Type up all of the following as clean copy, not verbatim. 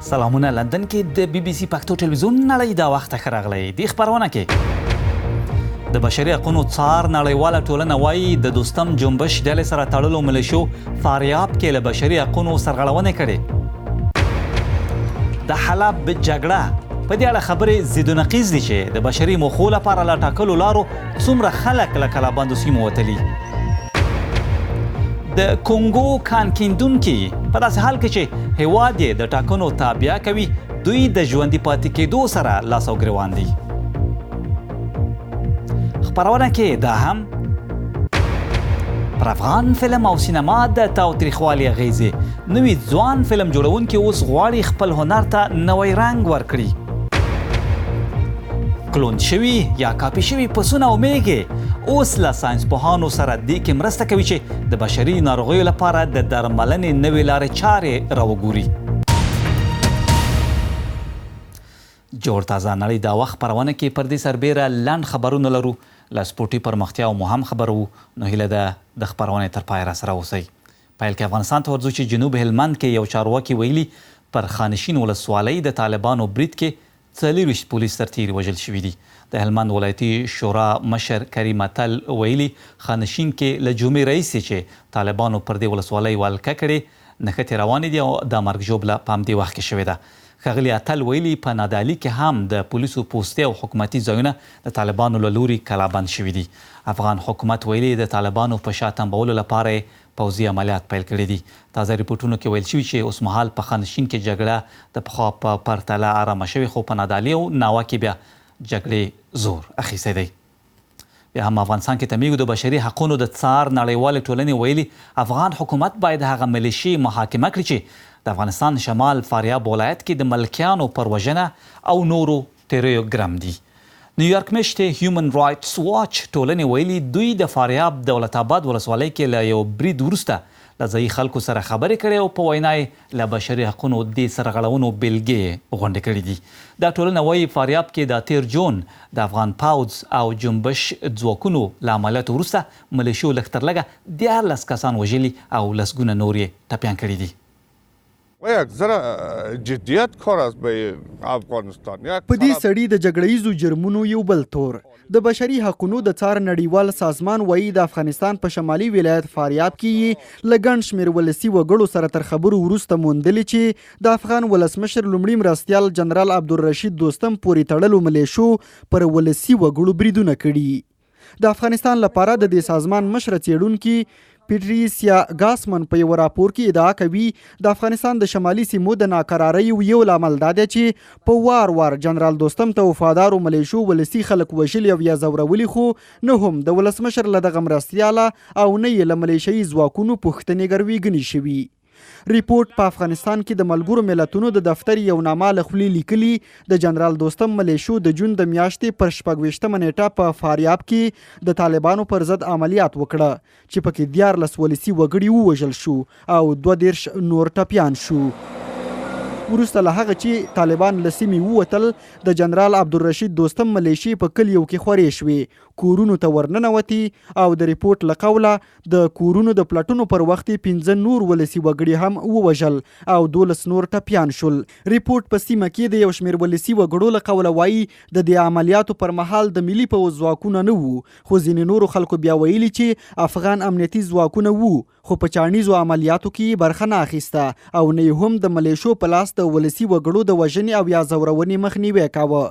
سلامونه لندن کې د بي بي سي پښتو ټلویزیون نړۍ دا وخت ښه راغلی. دې خپرونه کې د بشري حقونو څار نړیواله ټولنه وایي د دوستم جنبش ډلې سره تړلو ملیشو فاریاب کې له بشري حقونو سرغړونې کړې. د حلب جګړه په دې اړه خبرې ضد و نقیض دي چې د بشري موخو لپاره له ټاکلو لارو څومره خلک له کلابندو سیمو وتلي. د کونګو کان کیندونکي په داسې حال کې چې هیواد یې د ټاکنو تابع کوي دوی د ژوندي پاتې کېدو سره لاس او ګریوان دي. خپرونه کې دا هم پر افغان فلم او سینما د تاوتریخوالي اغیزې نوي ځوان فلم جوړونکي اوس غواړي خپل هنر ته نوی رنګ ورکړي. کلون شوي یا کاپي شوي پسونه او میږې اوس له ساینسپوهانو سره دې کې مرسته کوي چې د بشري ناروغیو لپاره د درملنې نوې لارې چارې راوګوري. جوړ تازه نړۍ دا وخت خپرونه کې پر دې سربیره لنډ خبرونه لرو. له سپورټي پرمختیاو مو هم خبرو، نو هیله ده د خپرونې تر پای راسره اوسئ. پیل کې افغانستان ته ورځو چې جنوب هلمند کې یو چارواکي ویلي پر خانشین ولسوالۍ د طالبانو برید کې 40 پولیس سرتیري وژل شوي دي. د هلمند ولایتي شورا مشر کریم اتل ویلي خانشین کې له جمعې راهیسې چې طالبانو پر دې ولسوالۍ ولکه کړې نښتې روانې دي او د مرګ ژوبله په همدې وخت کې شوې ده. ښاغلي اتل ویلي په نادعلي کې هم د پولیسو پوستې او حکومتي ځایونه د طالبانو له لوري کلابند شوي دي. افغان حکومت ویلي د طالبانو په شا تنبولو لپاره پوځي عملیات پیل کړي دي. تازه ریپورټونو کې ویل شوي چې اوس مهال په خانشین کې جګړه د پخوا په پرتله ارامه شوې، خو په نادعلي او ناوه کې بیا جګړې زور اخیستی دی. بیا هم افغانستان کې تمیږو د بشري حقونو د څار نړیوالې ټولنې ویلي افغان حکومت باید هغه ملیشې محاکمه کړي چې د افغانستان شمال فاریاب ولایت کې د ملکیانو پر وژنه او نورو تیریو ګرم دي. نیویارک میشتې هیومن رایټس واچ ټولنې ویلي دوی د فاریاب دولت آباد ولسوالۍ کې له یو برید وروسته له ځایي خلکو سره خبرې کړې او په وینا یې له بشري حقونو دې سرغړونو بېلګې غونډې کړي دي. دا ټولنه وایي فاریاب کې د تیر جون د افغان پوځ او جنبش ځواکونو له عملیاتو وروسته ملیشو لږ تر لږه 14 کسان وژلي او لسګونه نور یې ټپیان کړي دي. یک ذره جدیت کار است به افغانستان. په دې سړي د جګړهیزو جرمونو یو بل تور د بشري حقونو د څار نړیوال سازمان وایي د افغانستان په شمالي ولایت فاریاب کې له ګڼ شمېر ولسي وګړو سره تر خبرو وروسته موندلې چې د افغان ولسمشر لومړي مرستیال جنرال عبدالرشید دوستم پورې تړلو ملیشو پر ولسي وګړو بریدونه کړي. د افغانستان لپاره د دې سازمان مشره څېړونکي پیټریسیا ګاسمن په یو راپور کې ادعا کوي د افغانستان د شمالي سیمو د ناکراریو یو لامل دا دی چې په وار وار جنرال دوستم ته وفادارو ملیشو ولسي خلک وژلي او یا ځورولي، خو نه هم د ولسمشر له دغه مرستیاله او نه یې له ملیشیي ځواکونو پوښتنې ګروېږنې شوي. ریپورټ په افغانستان کې د ملګرو ملتونو د دفتر یو نامه له خولې لیکلي د جنرال دوستم ملیشو د جون د میاشتې پر 26 نیټه په فاریاب کې د طالبانو پر ضد عملیات وکړه چې پکې 14 ولسي وګړي ووژل شو او 22 نور ټپیان شو. وروسته له هغه چې طالبان له سیمې ووتل د جنرال عبدالرشید دوستم ملیشې په کلیو کې خورې شوې، کورونو ته ورننوتي او د ریپورټ له قوله د کورونو د پلټونو پر وخت 15 نور ولسي وګړي هم ووژل او 12 نور ټپیان شول. ریپورټ په سیمه کې د یو شمېر ولسي وګړو له قوله وایي د دې عملیاتو پر مهال د ملي پوځ ځواکونه نه وو، خو ځینې نورو خلکو بیا ویلي چې افغان امنیتي ځواکونه وو، خو په چاڼیزو عملیاتو کې برخه نه اخیسته او نه هم د ملیشو په لاس د ولسي وګړو د وژنې او یا ځورونې مخنیوی کاوه.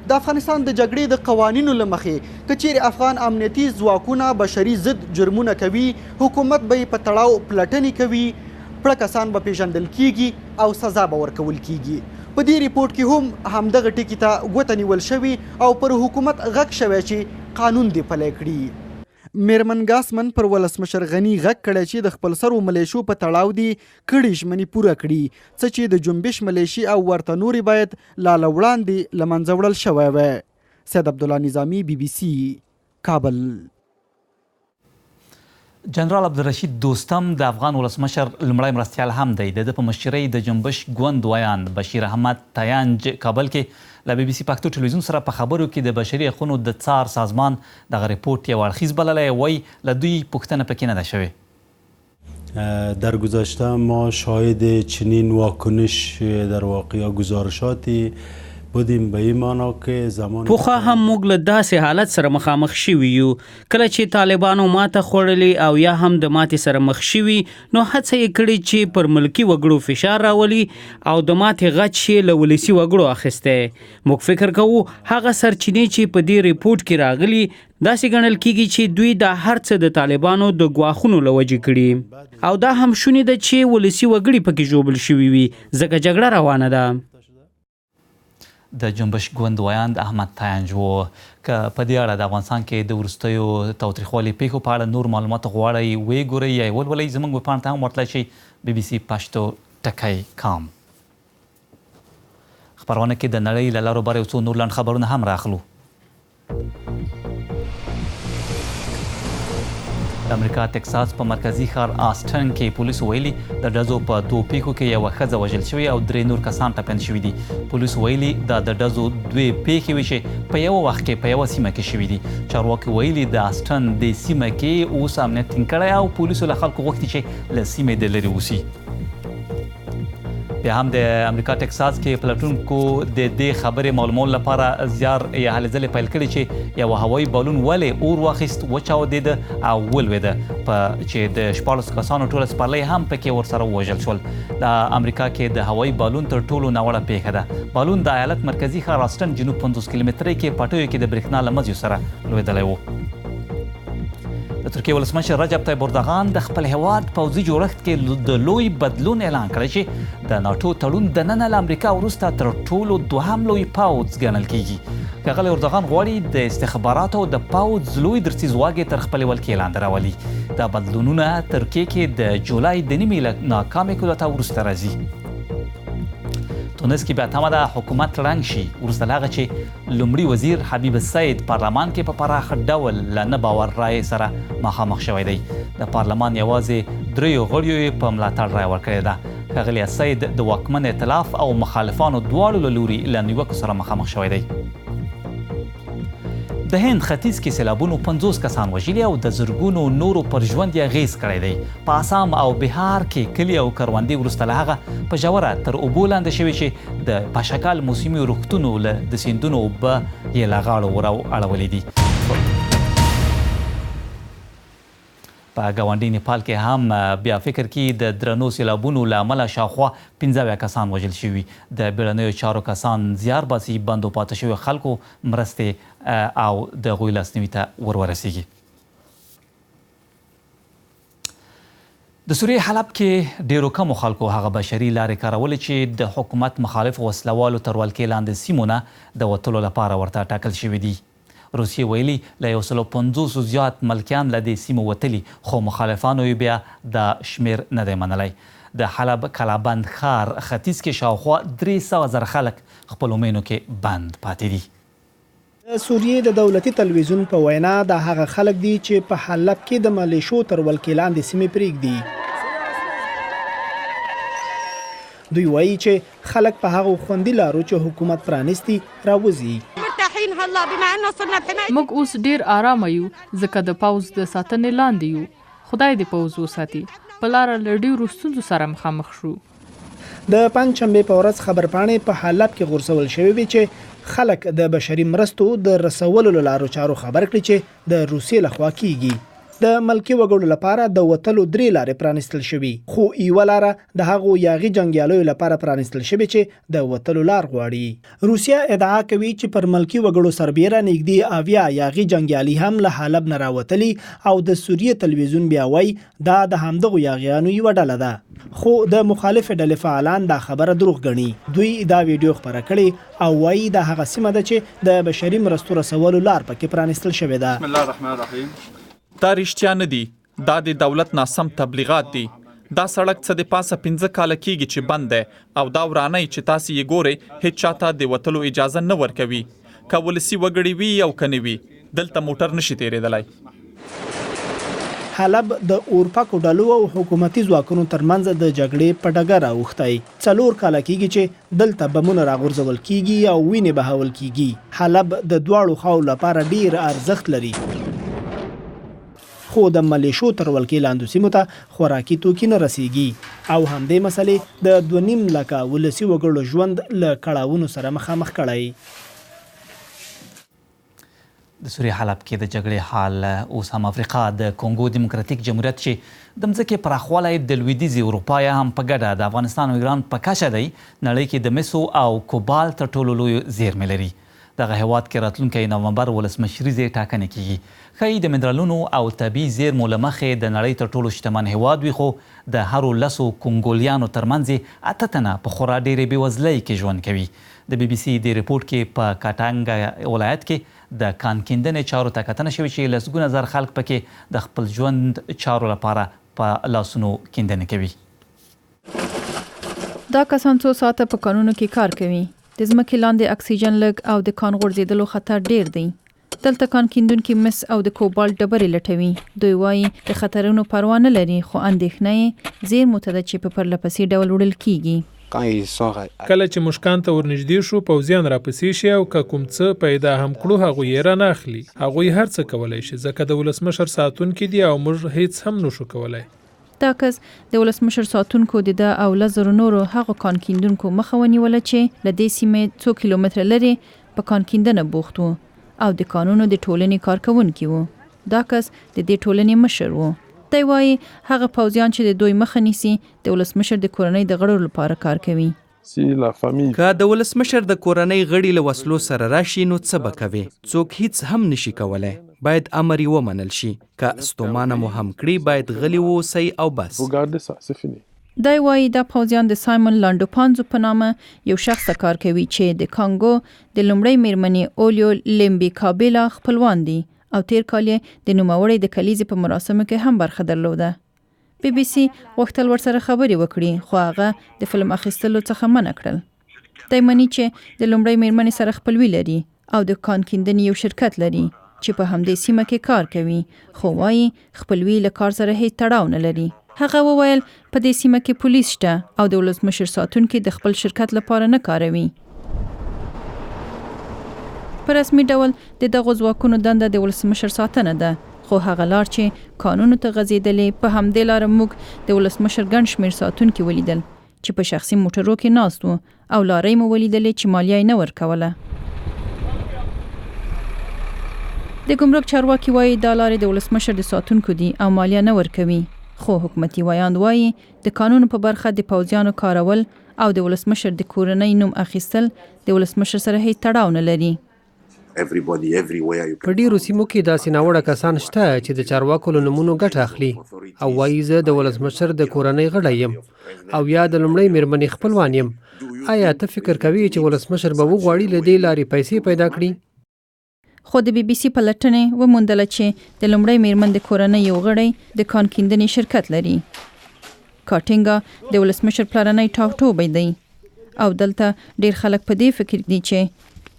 د افغانستان د جګړې د قوانینو له مخې که چیرې افغان امنیتي ځواکونه بشري ضد جرمونه کوي، حکومت به یې په تړاو پلټنې کوي، پړه کسان به پیژندل کیږي او سزا به ورکول کیږي. په دې ریپورټ کې هم همدغه ټکي ته ګوته نیول شوي او پر حکومت غږ شوی چې قانون دې پلی کړي. میرمن ګاسمن پر ولسمشر غني غږ کړی چې د خپلسرو ملیشو په تړاو دي کړي ژمنې پوره کړي، څه چې د جنبش ملیشي او ورته نورې باید لا له وړاندې له منځه وړل شوی وی. سید عبدالله نظامي بي بي سي کابل. جنرال عبدالرشید دوستم د افغان ولسمشر لومړی مرستیال هم دی. د په مشرۍ د جنبش ګوند ویان بشیر احمد تیانج کابل کې له بي بي سي پښتو ټلویزیون سره په خبرو کې د بشري حقونو د څار سازمان دغه ریپورټ یو اړخیز بللی، وایي له دوی پوښتنه پکې نه ده شوې. در گذشته ما شاهد چنین واکنش در واقع یا گزارشاتی بودیم به این معنا که زمان پوخا هم موږ له داسې حالت سره مخامخ شوي یو کله چې طالبانو ماته خوړلې او یا هم د ماتې سره مخ شوي نو هڅه یې کړې چې پر ملکي وګړو فشار راولي او د ماتې غچ یې له ولسي وګړو اخیستی. موږ فکر کوو هغه سرچینې چې په دې ریپورت کې راغلي داسې ګڼل کیږي چې دوی دا هر څه د طالبانو د ګواښونو له وجې کړي او دا هم شونې ده چې ولسي وګړي پکې ژوبل شوي وي ځکه جګړه روانه ده. د جنبش ګوند ویاند احمد تاینج و که په دې اړه د افغانستان کې د وروستیو تاوتریخوالي پیښو په اړه نور معلومات غواړئ ویې ګورئ یا یې ولولئ زموږ ویبپاڼې ته هم ورتلی شئ BBC پښتو ټکی کام. خپرونه کې د نړۍ له لارو بر یو څو نور لنډ خبرونه هم راخلو. د امریکا ټکساس په مرکزي ښار آسټن کې پولیسو ویلي د ډزو په 2 پیښو کې یوه ښځه وژل شوې او 3 نور کسان ټپیان شوي دي. پولیسو ویلي دا د ډزو 2 پیښې وې چې په یوه وخت کې په یوه سیمه کې شوي دي. چارواکي ویلي د آسټن د سیمه کې اوس امنیت ټینګ کړی او پولیسو له خلکو غوښتي چې له سیمې د لرې اوسي. بیا هم د امریکا ټکساس کې پلټونکو د دې خبرې معلومولو لپاره زیار یا هلې ځلې پیل کړي چې یو هوایي بالون ولې اور واخیست وچاودېده او ولوېده چې د 14 کسانو ټوله سپرلۍ هم پکې ورسره ووژل شول. د امریکا کې د هوایي بالون تر ټولو ناوړه پیښه ده. بالون د ایالت مرکزي ښار آسټن جنوب 50 کیلومترۍ کې پټیو کې د برېښنا له مزیو سره لوېدلی و. د ترکیې ولسمشر رجب طیب اردوغان د خپل هیواد پوځي جوړښت کې د لوی بدلون اعلان کړی چې د ناټو تړون دننه له امریکا وروسته تر ټولو دوهم لوی پوځ ګڼل کیږي. ښاغلی اردوغان غواړي د استخباراتو او د پوځ لوی درسیز واګې تر خپلې ولکې لاندې راولي. دا بدلونونه ترکیې کې د جولای د نیمې له ناکامې کودتا وروسته راځي. تونس کې بیا تمه ده حکومت ړنګ شي وروسته له هغه چې لومړي وزیر حبیب السید پارلمان کې په پراخ ډول له نه باور رایې سره مخامخ شوی دی. د پارلمان یوازې 3 غړیو یې په ملاتړ رایه ورکړې ده. ښاغلی السید د واکمن ائتلاف او مخالفانو دواړو له لوري له نیوکو سره مخامخ شوی دی. د هند ختیځ کې سیلابونو 50 کسان وژلي او د زرګونو نورو پر ژوند یې اغېز کړی دی. په آسام او بهار کې کلي او کروندې وروسته له هغه په ژوره تر اوبو لاندې شوي چې د پاشکال موسمي روغتونو له د سیندونو اوبه یې له غاړو رااړولې دي. په ګاونډي نیپال کې هم بیا فکر کې د درنو سیلابونو له امله شاوخوا 15 کسان وژل شوي. د بیړنیو چارو کسان زیار باسي بندو پاتې شوي خلکو مرستې او د هغوی لاسنیوي ته ورسیږي. د سوریې حلب کې ډیرو کمو خلکو هغه بشري لارې کارولې چې د حکومت مخالف وسلوالو تر ولکې لاندې سیمو نه د وتلو لپاره ورته ټاکل شوي دي. روسیې ویلي له 150 زیات ملکیان له دې سیمو وتلي خو مخالفانو یې بیا د شمیر نه دی منلی. د حلب کلابند ښار ختیځ کې شاوخوا 300,000 خلک خپلو مینو کې بند پاتې دي. د سوریې د دولتي تلویزیون په وینا د هغه خلک دي چې په حلب کې د ملیشو تر ولکې لاندې سیمې پرېږدي. دوی وایي چې خلک په هغو خوندي لارو چې حکومت پرانیستي راوځي. موږ اوس ډیر آرامه یو ځکه د پوځ د ساتنې لاندې یو. خدای دې پوځ وساتي. په لاره له ډیرو ستونزو سره مخامخ شو. د پنجشنبې په ورځ خبرپاڼې په حلب کې غورځول شوې وې چې خلک د بشري مرستو د رسولو له لارو چارو خبر کړي چې د روسیې لخوا کیږي. د ملکي وګړو لپاره د وتلو 3 لارې پرانیستل شوي خو یوه لاره د هغو یاغي جنګیالیو لپاره پرانیستل شوي چې د وتلو لار غواړي. روسیه ادعا کوي چې پر ملکي وګړو سربیره نږدې 80 یاغي جنګیالي هم له حلب نه راوتلي او د سوریې تلویزیون بیا وایي دا د همدغو یاغیانو یوه ډله ده. خو د مخالف ډلې فعالان دا خبره دروغ ګڼي. دوی دا ویډیو خپره کړې او وایي دا هغه سیمه ده چې د بشري مرستو رسولو لار پکې پرانیستل شوې ده. بسم الله الرحمن الرحیم. دا رښتیا نه دي. دا د دولت ناسم تبلیغات دي. دا سړک څه د پاسه 15 کاله کېږي چې بند دی او دا ورانۍ چې تاسې یې ګورئ هیڅ چاته د وتلو اجازه نه ورکوي. که ولسي وګړي وي او که نه وي دلته موټر نشي تېرېدلی. حلب د اورپکو ډلو او حکومتي ځواکونو ترمنځ د جګړې په ډګر اوښتی. 4 کاله کېږي چې دلته بمونه راغورځول کېږي او وینې بهول کېږي. حلب د دواړو خواو لپاره ډیر ارزښت لري. خو د ملیشو تر ولکې لاندې سیمو ته خوراکي توکي نه رسیږي او همدې مسلې د 2.5 لکه ولسي وګړو ژوند له کړاوونو سره مخامخ کړی. د سوریه حلب کې د جګړې حال اوس هم افریقا د کونګو دیموکراتیک جمهوریت چې د مځکې پراخوالی د لویدیځې اروپا یا هم په ګډه د افغانستان او ایران په کچه دی نړۍ کې د مسو او کوبالت تر ټولو لوی زیرمې لري. دغه هیواد کې راتلونکی نومبر ولسمشریزې ټاکنې کیږي. ښایي د منرالونو او طبیعي زیرمو له مخې د نړۍ تر ټولو شتمن هیواد وي، خو د هرو 10 کونګولیانو ترمنځ 8 تنه په خورا ډېرې بېوزلۍ کې ژوند کوي. د بي بي سي د ریپورټ کې په کاټانګ ولایت کې د کان کیندنې چارو ته کتنه شوې چې لسګونه زر خلک پکې د خپل ژوند چارو لپاره په لاسونو کیندنې کوي. دا کسان څو ساعته په کانونو کې کار کوي. د ځمکې لاندې اکسیجن لږ او د کان غورځېدلو خطر ډیر دی. دلته کان کیندونکي مس او د کوبالت ډبرې لټوي. دوی وایي د خطرونو پروا نه لري، خو اندېښنه یې زیرمو ته ده چې په پرلپسې ډول وړل کیږي. کله چې مشکان ته ورنږدې شو پوځیان راپسې شي او که کوم څه پیدا هم کړو هغوی یې رانه اخلي. هغوی هر څه کولی شي ځکه د ولسمشر ساتونکي دي او موږ هیڅ هم نشو کولی. دا کس د ولسمشر ساتونکو د ده او 10 نورو هغو کان کیندونکو مخه ونیوله چې له دې سیمې 2 کیلومتره لرې په کان کیندنه بوخت وو او د کانونو د ټولنې کارکوونکي وو. دا کس د دې ټولنې مشر وو. دی وایي هغه پوځیان چې د دوی مخه نیسي د ولسمشر د کورنۍ د غړو لپاره کار کوي. که د ولسمشر د کورنۍ غړي له وسلو سره راشي نو څه به کوي؟ څوک هیڅ هم نشي کولی. باید امر یې ومنل شي. که ستومانه مو هم کړي باید غلي واوسئ او بس. دی وایي دا پوځیان د سایمون لانډو پانزو په نامه یو شخص ته کار کوي چې د کانګو د لومړۍ میرمنې اولیو لیمبي کابیلا خپلوان دي او تیر کال یې د نوموړې د کلیزې په مراسمو کې هم برخه درلوده. بي بي سي غوښتل ورسره خبرې وکړي خو هغه د فلم اخیستلو څخه منع کړل. دی مني چې د لومړۍ میرمنې سره خپلوي لري او د کان کیندنې یو شرکت لري چې په همدې سیمه کې کار کوي، خو وایي خپلوي له کار سره هیڅ تړاو نه لري. هغه وویل په دې سیمه کې پولیس شته او د ولسمشر ساتونکي د خپل شرکت لپاره نه کاروي. په رسمي ډول د دغو ځواکونو دنده د ولسمشر ساتنه ده، خو هغه لار چې قانونو ته غځېدلې په همدې لاره موږ د ولسمشر ګڼ شمېر ساتونکي ولیدل چې په شخصي موټرو کې ناست وو او لارۍ مو ولیدلې چې مالیه یې نه ورکوله. د ګمرک چارواکي وایي دا لارې د ولسمشر د ساتونکو دي او مالیه نه ورکوي، خو حکومتي ویاند وایي د قانونو په برخه د پوځیانو کارول او د ولسمشر د کورنۍ نوم اخیستل د ولسمشر سره هیڅ تړاو نه لري. په ډیرو سیمو کې داسې ناوړه کسان شته چې د چارواکو له نومونو ګټه اخلي او وایي زه د ولسمشر د کورنۍ غړی یم او یا د لومړۍ میرمنې خپلوان یم. آیا ته فکر کوي چې ولسمشر به وغواړي له دې لارې پیسې پیدا کړي؟ خو د بي بي سي په لټنې وموندله چې د لومړۍ میرمن د کورنۍ یو غړی د کان کیندنې شرکت لري. کاټینګا د ولسمشر پلرنی ټاپټوبی دی او دلته ډیر خلک په دې فکر دي چې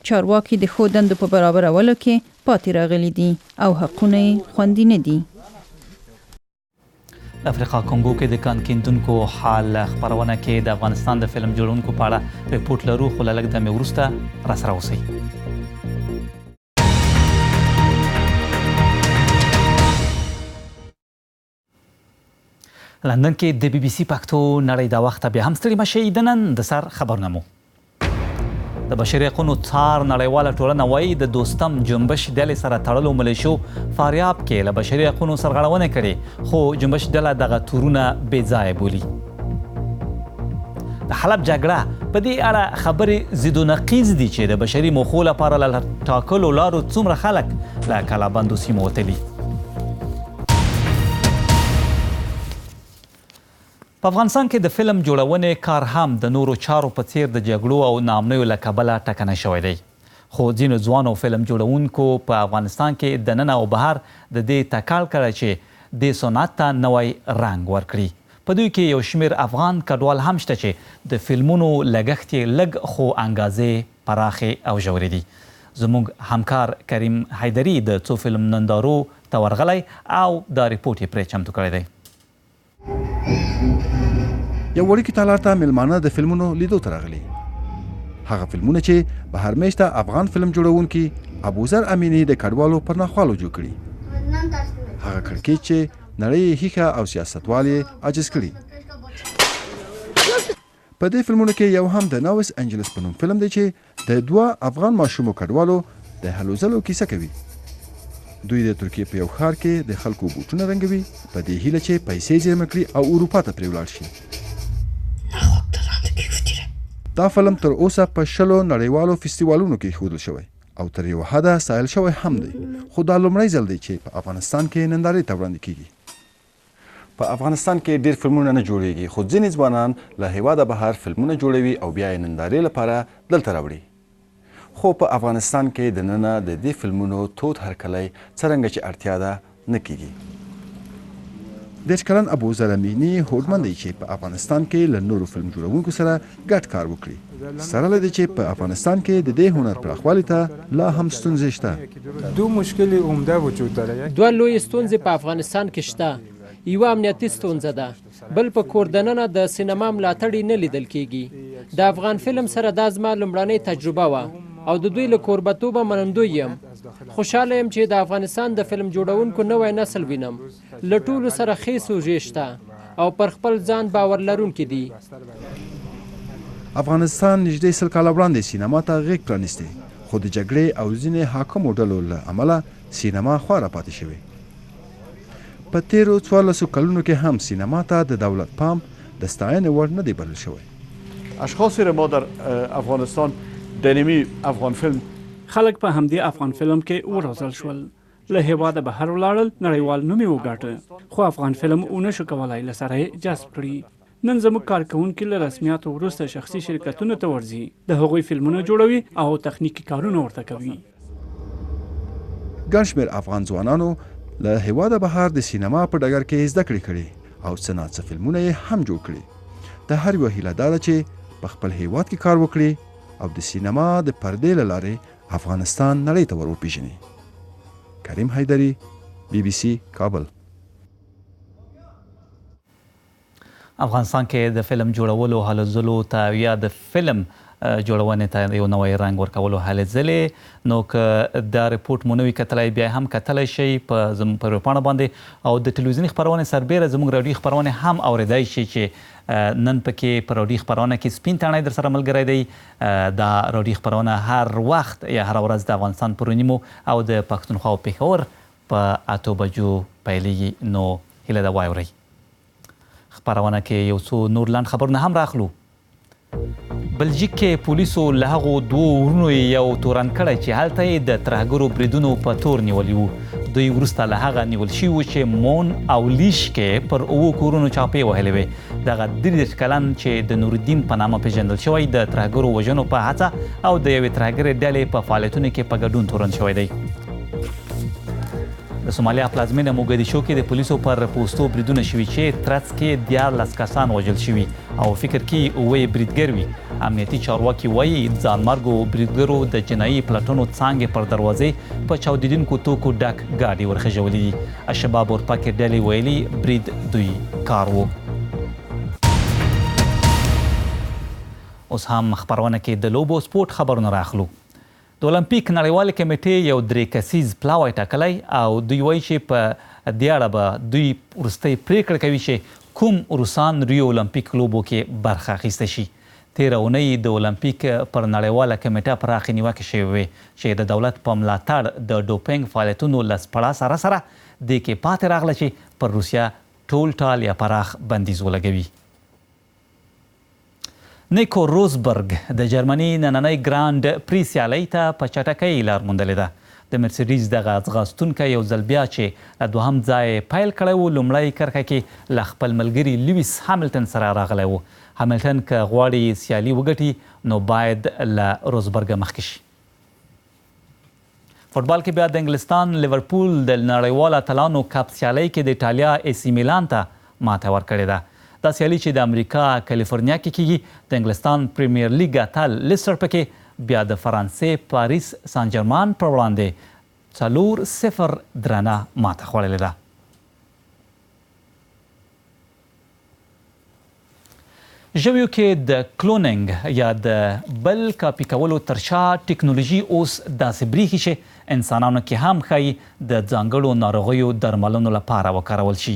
چارواکي د ښو دندو په برابرولو کې پاتې راغلي دي او حقونه یې خوندي نه دي. د افریقا کونګو کې د کان کیندونکو حال خپرونه کې د افغانستان د فلم جوړونکو په اړه ریپورټ لرو، خو له لږ دمې وروسته راسره اوسئ. لندن کې د بي بي سي پښتو نړۍ دا وخت بیا هم ستړي مشئ. د نن د سر خبرونه مو د بشري حقونو څار نړیواله ټولنه وایي د دوستم جنبش ډلې سره تړلو ملیشو فاریاب کې له بشري حقونو سرغړونې کړې، خو جنبش ډله دغه تورونه بې ځایه بولي. د حلب جګړه په دې اړه خبرې ضد و نقیض دي چې د بشري موخو لپاره له ټاکلو لارو څومره خلک له کلابندو سیمو وتلي. په افغانستان کې د فلم جوړونې کار هم د نورو چارو په څیر د جګړو او ناامنیو له کبله ټکنی شوی دی، خو ځینو ځوانو فلم جوړونکو په افغانستان کې د ننه او بهر د دې تکل کړی چې دې صنعت ته نوی رنګ ورکړي. په دوی کې یو شمېر افغان کډوال هم شته چې د فلمونو لګښت یې لږ خو انګازې پراخې او ژورې دي. زموږ همکار کریم حیدري د څو فلم نندارو ته ورغلی او دا ریپورټ یې پرې چمتو کړی دی. یو وړوکی تالار ته میلمانه د فلمونو لیدو ته راغلي. هغه فلمونه چې بهر میشته افغان فلم جوړونکي ابوذر امینی د کډوالو پر ناخوالو جوړ کړي. هغه کړکېچ چې نړۍ یې ښیښه او سیاستوال یې عاجز کړي. په دې فلمونو کې یو هم د ناوس انجلس په نوم فلم دی چې د 2 افغان ماشومو کډوالو د هلو ځلو کیسه کوي. دوی د ترکیې په یو ښار کې د خلکو بوټونه رنګوي په دې هیله چې پیسې زیرمه کړي او اروپا ته پرې ولاړ شي. دا فلم تر اوسه په 20 نړیوالو فستیوالونو کې ښودل شوی او تر یو حده سایل شوی هم دی، خو دا لومړی ځل دی چې په افغانستان کې نندارې ته وړاندې کیږي. په افغانستان کې ډیر فلمونه نه جوړیږي، خو ځینې ځوانان له هیواده بهر فلمونه جوړوي او بیا یې نندارې لپاره دلته راوړي. خو په افغانستان کې د ننه د دې فلمونو تود هرکلی څرنګه چې اړتیا ده نه کیږي. 10 کلن ابو زلمینی هوډمن دی چې په افغانستان کې له نورو فلم جوړونکو سره ګډ کار وکړي. سره له دې چې په افغانستان کې د دې هنر پراخوالي ته لا هم ستونزې شته. دو مشکل عمده وجود داره. دوه لوی ستونزې په افغانستان کې شته. یو امنیتي ستونزه ده، بل په کور دننه د سینما ملاتړ نه لیدل کیږي. د افغان فلم سره دا زما لومړنۍ تجربه وه او د دوی له کوربتوبه منندوی یم. خوشحاله یم چې د افغانستان د فلم جوړونکو نوی نسل وینم. له ټولو سره ښې سوژې شته او پر خپل ځان باور لرونکي دي. افغانستان نږدې 100 کاله وړاندې سینما ته غېږ پرانیستې، خو د جګړې او ځینې حاکمو ډلو له امله سینما خواره پاتې شوې. په تیرو 14 کلونو کې هم سینما ته د دولت پام د ستاینې وړ نه دی بلل شوی. اشخاصی را ما در افغانستان دنیمی افغان فلم خلک په همدې افغان فلم کې وروزل شول، له هیواده بهر ولاړل، نړیوال نوم یې وګاټه، خو افغان فلم ونه شو کولای له سره یې جذب کړي. نن زموږ کارکوونکي له رسمیاتو وروسته شخصي شرکتونو ته ورځي، د هغوی فلمونه جوړوي او تخنیکي کارونه ورته کوي. ګڼ شمېر افغان ځوانانو له هیواده بهر د سینما په ډګر کې زده کړې کړي او څه ناڅه فلمونه یې هم جوړ کړي. د هر یوه هیله دا ده چې په خپل هیواد کې کار وکړي او د سینما د پردې له لارې افغانستان نړۍ ته ور وپېژني. کریم حیدري، BBC کابل. افغانستان کې د فلم جوړولو هلو ځلو ته یا د فلم جوړونې ته یو نوی رنګ ورکولو هلې ځلې، نو که دا رپورټ مو نه وي کتلی بیا هم کتلی شئ په زموږ په ویبپاڼه باندې، او د تلویزیوني خپرونې سربیره زموږ راډیوي خپرونې هم اورېدای شئ چې نن پکې په راډیوي خپرونه کې سپین تڼۍ در سره ملګری دی. دا راډیوي خپرونه هر وخت یا هر ورځ د افغانستان پر نیمو او د پښتونخوا او پېښور په 8 بجو پیلېږي، نو هیله ده واورئ. خپرونه کې یو څو نور لنډ خبرونه هم راخلو. بلژیک کې پولیسو له هغو 2 ورونو یو تورن کړی چې هلته یې د ترهګرو بریدونو په تور نیولي وو. دوی وروسته له هغه نیول شوي وو چې مون او لیش کې پر 9 کورونو چاپې وهلې وې. دغه 33 کلن چې د نورالدین په نامه پېژندل شوی د ترهګرو وژنو په هڅه او د یوې ترهګرې ډلې په فعالیتونو کې په ګډون تورن شوی دی. د سومالیا پلازمینه موګدیشو کې د پولیسو پر پوستو بریدونه شوي چې ترڅ کې 14 کسان وژل شوي او فکر کې 9 بریدګر وي. امنیتي چارواکي وایي ځانمرګو بریدګرو د جنایي پلټنو څانګې پر دروازې په چاودېدونکو توکو ډک ګاډي ورخېژولي دي. الشباب ورپکې ډلې ویلي برید دوی کار و. اوس هم خپرونه کې د لوبو سپورټ خبرونه راخلو. د اولمپیک نړیوالې کمیټې یو 3 کسیز پلاوی ټاکلی او دوی وایي چې په دې اړه به دوی وروستۍ پریکړه کوي چې کوم روسان ریو اولمپیک لوبو کې برخه اخیسته شي. تېره اونۍ د اولمپیک پر نړیواله کمیټه پراخې نیوکې شوې وې چې د دولت په ملاتړ د ډوپینګ فعالیتونو له سپړا سره دې کې پاتې راغله چې پر روسیه ټول ټال یا پراخ بندیز ولګوي. نیکو روزبرګ د جرمني نننۍ ګراند پری سیالۍ ته په چټکۍ لار موندلې ده. د مرسیډیز دغه ځغاستونکی یو ځل بیا چې له 2م ځای پیل کړی و، لومړی کرښه کې له خپل ملګري لویس هاملټن سره راغلی و. هاملټن که غواړي سیالي وګټي نو باید له روزبرګه مخکې شي. فوټبال کې بیا د انګلستان لیورپول د نړیوال اتلانو کپ سیالۍ کې د ایټالیا AC میلان ته ماته ورکړې ده. دا سیالي چې د امریکا کالیفورنیا کې کیږي، د انګلستان پریمیر لیګ اتل لیسټر پکې بیا د فرانسې پاریس سان جرمان پر وړاندې 4-0 درنه ماته خوړلې ده. ژویو کې د کلونینګ یا د بل کاپي کولو تر شا ټکنالوژي اوس داسې بریښي چې انسانانو کې هم ښایي د ځانګړو ناروغیو درملنو لپاره وکارول شي.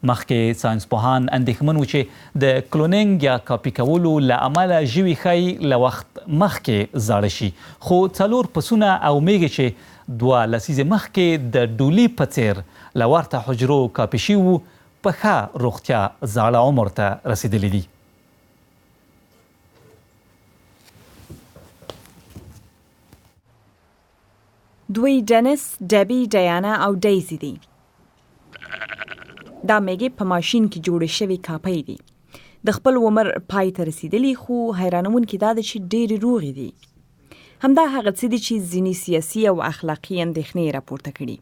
مخکې ساینسپوهان اندېښمن وو چې د کلونینګ یا کاپي کولو له امله ژوي ښایي له وخت مخکې زاړه شي، خو 4 پسونه او میږې چې 2 لسیزې مخکې د ډولي په څیر له ورته حجرو کاپي شوي وو په ښه روغتیا زاړه عمر ته رسېدلي دي. دوی ډنس، ډبي، ډیانا او ډیزي دي. دا میږي په ماشین کې جوړې شوي کاپۍ دي. د خپل عمر پای ته رسیدلي، خو حیرانونکې دا ده چې ډېرې روغې دي. همدا هغه څه دي چې ځینې سیاسي او اخلاقي اندېښنې راپورته کړي.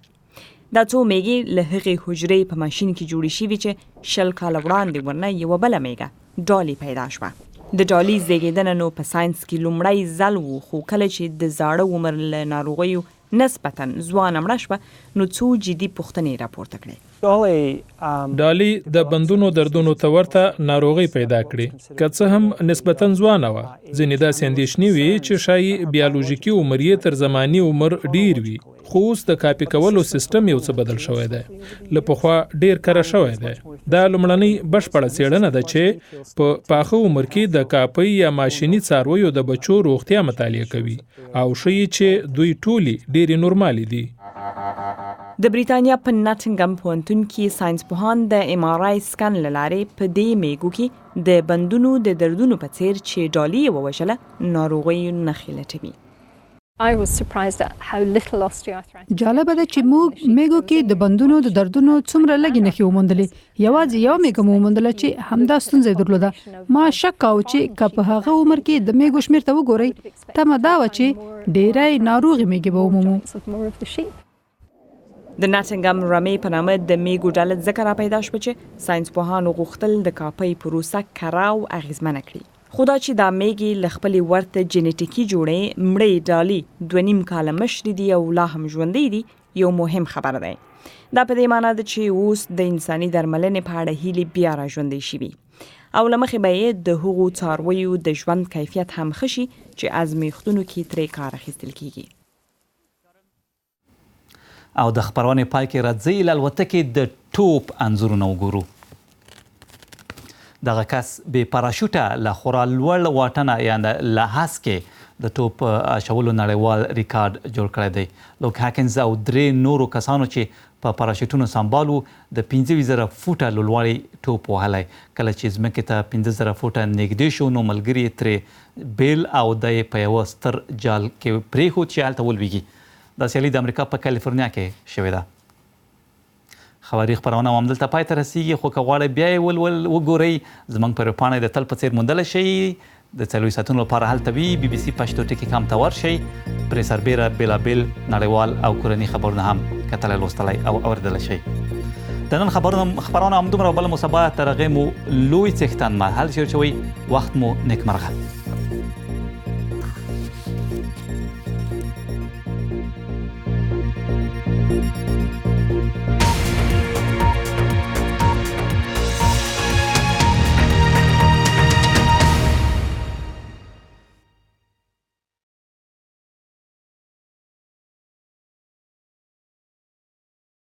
دا څو میږي له هغې حجرې په ماشین کې جوړې شوي چې 10 کاله وړاندې ورنه یوه بله میږه ډالي پیدا شوه. د ډالي زیږېدنه نو په ساینس کې لومړی ځل و، خو کله چې د زاړه عمر له ناروغیو نسبتاً ځوانه مړه شوه نو څو جدي پوښتنې راپورته کړې. ډالي د بندونو دردونو ته ورته ناروغي پیدا کړې، که څه هم نسبتاً ځوانه وه. ځینې داسې اندېښنې وي چې ښایي بیالوژیکي عمر یې تر زماني عمر ډیر وي، خو اوس د کاپي کولو سیستم یو څه بدل شوی دی، له پخوا ډیر کره شوی دی. دا لومړنۍ بشپړه څېړنه ده چې په پاخه عمر کې د کاپۍ یا ماشیني څارویو د بچو روغتیا مطالعه کوي او ښیي چې دوی ټولې ډېرې نورمالي دي. د بریتانیا په ناټنګم پوهنتون کې ساینسپوهان د MRI سکن له لارې په دې میږو کې د بندونو د دردونو په څیر چې ډالي یې ووژله ناروغۍ نښې لټوي. جالبه ده چې موږ میږو کې د بندونو د دردونو څومره لږې نښې وموندلې. یوازې یو میږه مو وموندله چې همدا ستونزه یې درلوده. ما شک کاوه چې که په هغه عمر کې د میږو شمېر ته وګورئ، تمه دا وه چې ډېری ناروغې میږې به ومومو. د ناټنګم رمې په نامه د میږو ډله ځکه را پیدا شوه چې ساینسپوهانو غوښتل د کاپۍ پروسه کره او اغېزمنه کړي. خو دا چې دا میږي له خپلې ورته جینیټیکي جوړې مړې ډالي 2.5 کاله مشرې دي او لا هم ژوندۍ دي، یو مهم خبر دی. دا په دې معنی ده چې اوس د انساني درملنې په اړه هیلې بیا را ژوندۍ شوي او له مخې به یې د هغو څارویو د ژوند کیفیت هم ښه شي چې ازمېښتونو کې ترې کار اخیستل کیږي. او د خپرونې پای کې راځي له الوتکې د ټوپ انځورونه وګورو. دغه کس بې پاراشوټه له خورا لوړ واټنه یعنې له هسکې د ټوپ اچولو نړیوال ریکارډ جوړ کړی دی. لوک هاکینز او 3 نورو کسانو چې په پاراشوټونو سمبال وو د 15,000 فوټه لوړوالي ټوپ وهلی. کله چې ځمکې ته 15,000 فوټه نږدې شو نو ملګري یې ترې بیل او د یې په یوه ستر جال کې پرېښود چې هلته ولویږي. دا سیالي د امریکا په کالیفورنیا کې شوې ده. خبري خبرونه همدلته پای ته رسیږي، خو که غواړئ بیا یې وګورئ زموږ په ویبپاڼه د تل په څیر موندلی شئ. د 4 ساعتونو لپاره هلته وي BBC پښتو ټکي کام ته ورشئ. پرې سربیره بېلابېل نړیوال او کورني خبرونه هم کتلی، لوستلی او اورېدلی شئ. د نن خبرونه همدومره، بله مو سبا تر هغې مو لوی څښتن مهال شیر شوی. وخت مو نیکمرغه.